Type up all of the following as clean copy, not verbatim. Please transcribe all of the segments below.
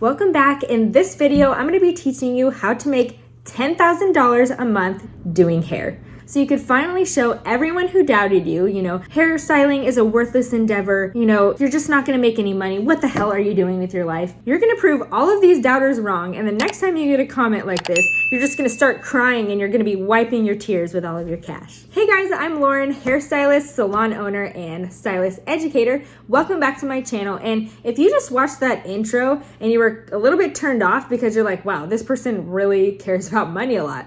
Welcome back. In this video, I'm going to be teaching you how to make $10,000 a month doing hair. So you could finally show everyone who doubted you, hairstyling is a worthless endeavor, you're just not going to make any money. What the hell are you doing with your life? You're going to prove all of these doubters wrong, and the next time you get a comment like this, you're just going to start crying and you're going to be wiping your tears with all of your cash. Hey guys, I'm Lauren, hairstylist, salon owner, and stylist educator. Welcome back to my channel. And if you just watched that intro and you were a little bit turned off because you're like, wow, this person really cares about money a lot,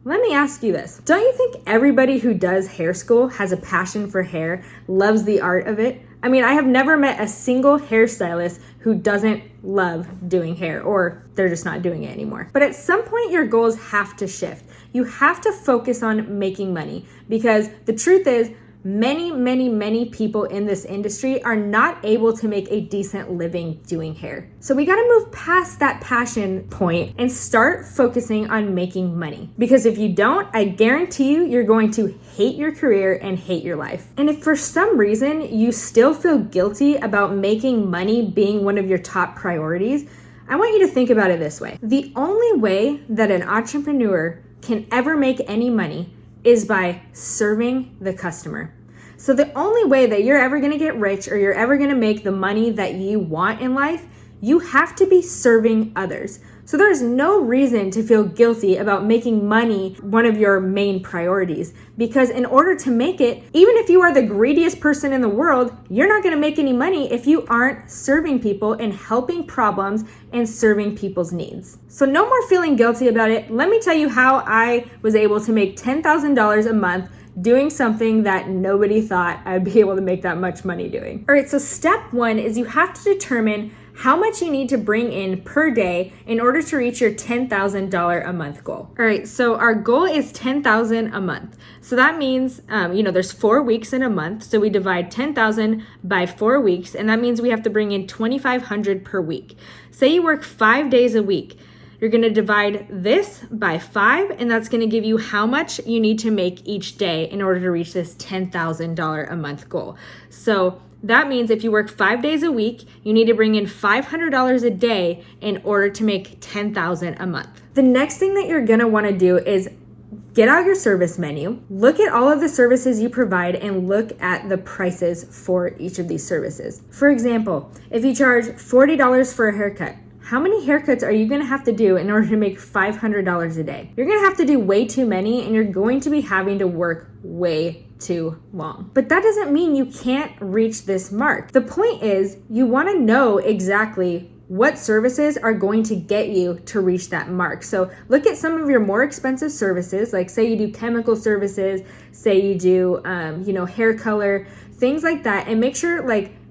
let me ask you this. Don't you think everybody who does hair school has a passion for hair, loves the art of it? I mean, I have never met a single hairstylist who doesn't love doing hair, or they're just not doing it anymore. But at some point, your goals have to shift. You have to focus on making money, because the truth is, many people in this industry are not able to make a decent living doing hair. So we got to move past that passion point and start focusing on making money. Because if you don't, I guarantee you're going to hate your career and hate your life. And if for some reason you still feel guilty about making money being one of your top priorities, I want you to think about it this way. The only way that an entrepreneur can ever make any money is by serving the customer. So the only way that you're ever going to get rich, or you're ever going to make the money that you want in life, you have to be serving others. So there's no reason to feel guilty about making money one of your main priorities, because in order to make it, even if you are the greediest person in the world, you're not going to make any money if you aren't serving people and helping problems and serving people's needs. So no more feeling guilty about it. Let me tell you how I was able to make $10,000 a month doing something that nobody thought I'd be able to make that much money doing. All right, so step one is you have to determine how much you need to bring in per day in order to reach your $10,000 a month goal. All right, so our goal is $10,000 a month. So that means, there's 4 weeks in a month. So we divide 10,000 by 4 weeks, and that means we have to bring in $2,500 per week. Say you work 5 days a week. You're going to divide this by 5, and that's going to give you how much you need to make each day in order to reach this $10,000 a month goal. So that means if you work 5 days a week, you need to bring in $500 a day in order to make $10,000 a month. The next thing that you're going to want to do is get out your service menu, look at all of the services you provide, and look at the prices for each of these services. For example, if you charge $40 for a haircut, how many haircuts are you going to have to do in order to make $500 a day? You're going to have to do way too many, and you're going to be having to work way too long. But that doesn't mean you can't reach this mark. The point is, you want to know exactly what services are going to get you to reach that mark. So look at some of your more expensive services, like say you do chemical services, say you do, hair color, things like that, and make sure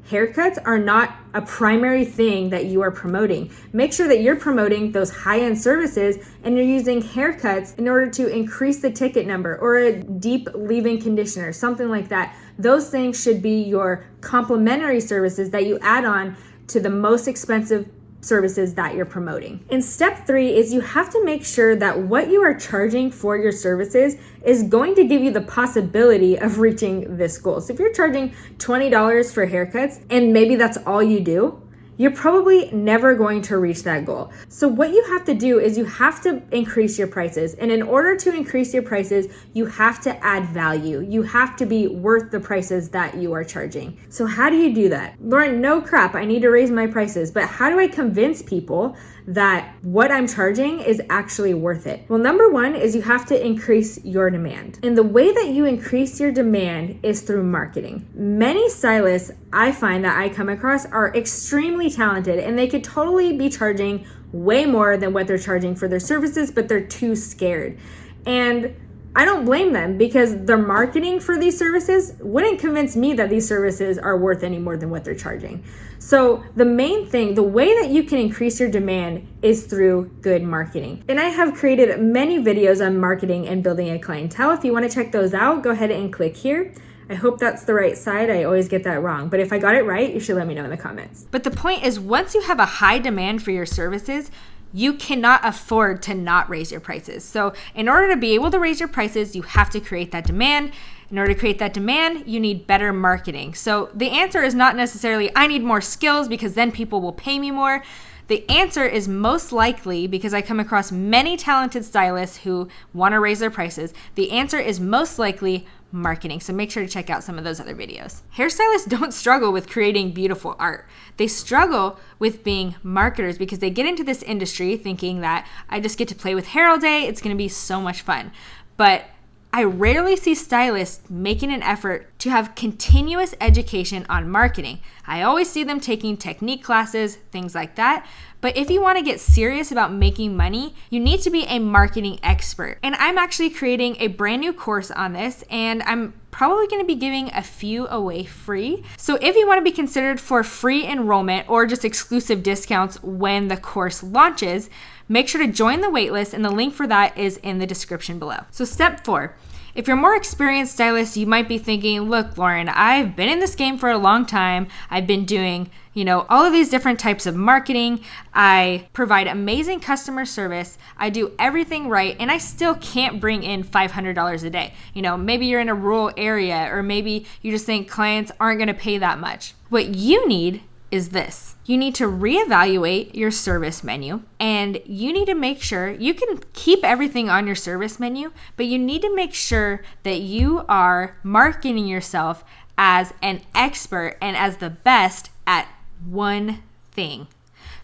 haircuts are not a primary thing that you are promoting. Make sure that you're promoting those high-end services and you're using haircuts in order to increase the ticket number, or a deep leave-in conditioner, something like that. Those things should be your complementary services that you add on to the most expensive services that you're promoting. And step 3 is you have to make sure that what you are charging for your services is going to give you the possibility of reaching this goal. So if you're charging $20 for haircuts and maybe that's all you do, you're probably never going to reach that goal. So what you have to do is you have to increase your prices. And in order to increase your prices, you have to add value. You have to be worth the prices that you are charging. So how do you do that? Lauren, no crap, I need to raise my prices. But how do I convince people that what I'm charging is actually worth it? Well, number one is you have to increase your demand. And the way that you increase your demand is through marketing. Many stylists I find that I come across are extremely talented, and they could totally be charging way more than what they're charging for their services, but they're too scared. And I don't blame them, because their marketing for these services wouldn't convince me that these services are worth any more than what they're charging. So the main thing, the way that you can increase your demand is through good marketing. And I have created many videos on marketing and building a clientele. If you want to check those out, go ahead and click here. I hope that's the right side. I always get that wrong. But if I got it right, you should let me know in the comments. But the point is, once you have a high demand for your services, you cannot afford to not raise your prices. So in order to be able to raise your prices, you have to create that demand. In order to create that demand, you need better marketing. So the answer is not necessarily, I need more skills because then people will pay me more. The answer is most likely, because I come across many talented stylists who want to raise their prices, the answer is most likely marketing. So make sure to check out some of those other videos. Hairstylists don't struggle with creating beautiful art. They struggle with being marketers because they get into this industry thinking that I just get to play with hair all day. It's going to be so much fun. But I rarely see stylists making an effort to have continuous education on marketing. I always see them taking technique classes, things like that. But if you want to get serious about making money, you need to be a marketing expert. And I'm actually creating a brand new course on this, and I'm probably going to be giving a few away free. So if you want to be considered for free enrollment or just exclusive discounts when the course launches, make sure to join the waitlist, and the link for that is in the description below. So step 4. If you're a more experienced stylist, you might be thinking, look, Lauren, I've been in this game for a long time. I've been doing, all of these different types of marketing. I provide amazing customer service. I do everything right, and I still can't bring in $500 a day. Maybe you're in a rural area, or maybe you just think clients aren't going to pay that much. What you need is this. You need to reevaluate your service menu, and you need to make sure you can keep everything on your service menu, but you need to make sure that you are marketing yourself as an expert and as the best at one thing.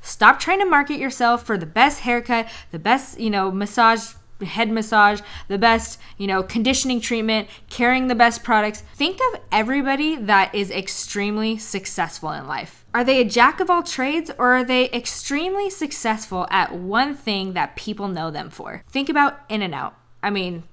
Stop trying to market yourself for the best haircut, the best, head massage, the best, conditioning treatment, carrying the best products. Think of everybody that is extremely successful in life. Are they a jack of all trades, or are they extremely successful at one thing that people know them for? Think about In-N-Out.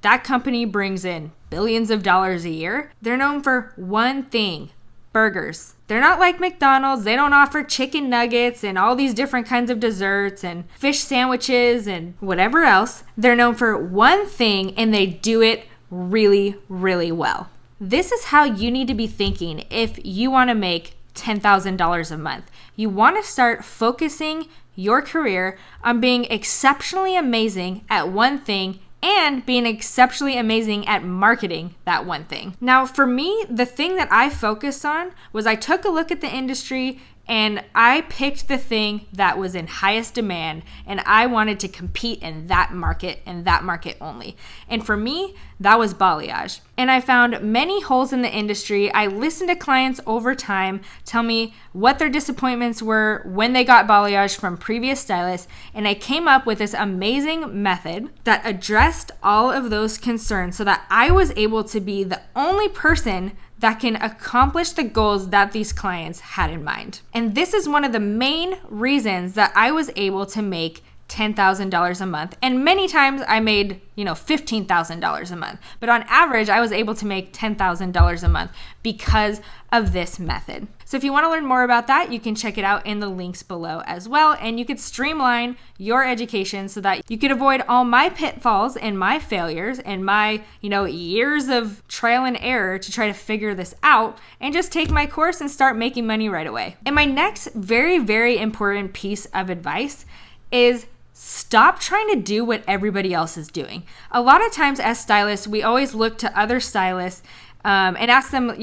That company brings in billions of dollars a year. They're known for one thing: burgers. They're not like McDonald's. They don't offer chicken nuggets and all these different kinds of desserts and fish sandwiches and whatever else. They're known for one thing, and they do it really, really well. This is how you need to be thinking if you want to make $10,000 a month. You want to start focusing your career on being exceptionally amazing at one thing and being exceptionally amazing at marketing that one thing. Now, for me, the thing that I focused on was I took a look at the industry and I picked the thing that was in highest demand, and I wanted to compete in that market and that market only. And for me, that was balayage. And I found many holes in the industry. I listened to clients over time tell me what their disappointments were when they got balayage from previous stylists, and I came up with this amazing method that addressed all of those concerns so that I was able to be the only person that can accomplish the goals that these clients had in mind. And this is one of the main reasons that I was able to make $10,000 a month. And many times I made, $15,000 a month. But on average, I was able to make $10,000 a month because of this method. So if you want to learn more about that, you can check it out in the links below as well. And you could streamline your education so that you could avoid all my pitfalls and my failures and my, years of trial and error to try to figure this out, and just take my course and start making money right away. And my next very, very important piece of advice is stop trying to do what everybody else is doing. A lot of times as stylists, we always look to other stylists and ask them,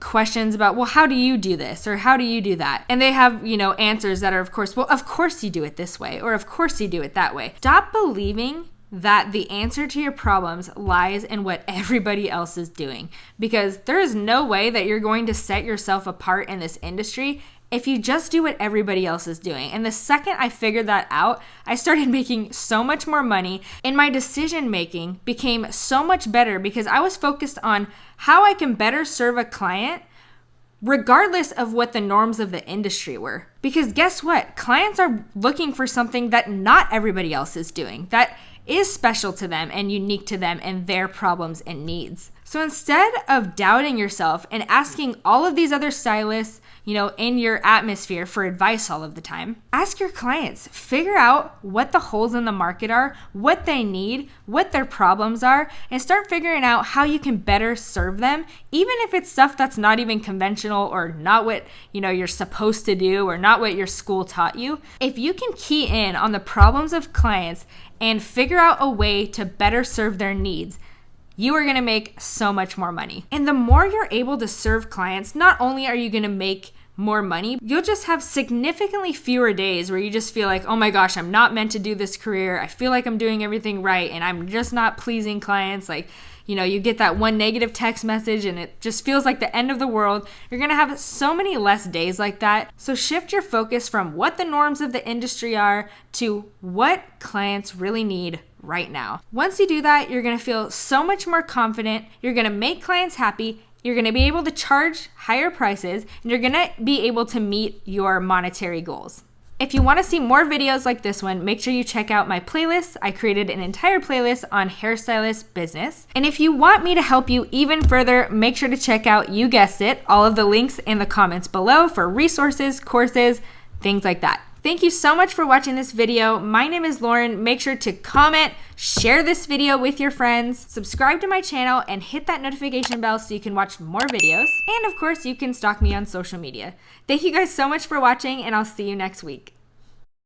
questions about, well, how do you do this? Or how do you do that? And they have, answers that are, of course, well, of course you do it this way, or of course you do it that way. Stop believing that the answer to your problems lies in what everybody else is doing, because there is no way that you're going to set yourself apart in this industry if you just do what everybody else is doing. And the second I figured that out, I started making so much more money, and my decision making became so much better because I was focused on how I can better serve a client regardless of what the norms of the industry were. Because guess what? Clients are looking for something that not everybody else is doing, that is special to them and unique to them and their problems and needs. So instead of doubting yourself and asking all of these other stylists, in your atmosphere for advice all of the time, ask your clients. Figure out what the holes in the market are, what they need, what their problems are, and start figuring out how you can better serve them, even if it's stuff that's not even conventional or not what, you're supposed to do or not what your school taught you. If you can key in on the problems of clients and figure out a way to better serve their needs, you are going to make so much more money. And the more you're able to serve clients, not only are you going to make more money, you'll just have significantly fewer days where you just feel like, oh my gosh, I'm not meant to do this career. I feel like I'm doing everything right and I'm just not pleasing clients. Like, you get that one negative text message and it just feels like the end of the world. You're gonna have so many less days like that. So shift your focus from what the norms of the industry are to what clients really need right now. Once you do that, you're gonna feel so much more confident. You're gonna make clients happy. You're gonna be able to charge higher prices and you're gonna be able to meet your monetary goals. If you want to see more videos like this one, make sure you check out my playlist. I created an entire playlist on Hairstylist Business. And if you want me to help you even further, make sure to check out, you guessed it, all of the links in the comments below for resources, courses, things like that. Thank you so much for watching this video. My name is Lauren. Make sure to comment, share this video with your friends, subscribe to my channel, and hit that notification bell so you can watch more videos. And of course, you can stalk me on social media. Thank you guys so much for watching, and I'll see you next week.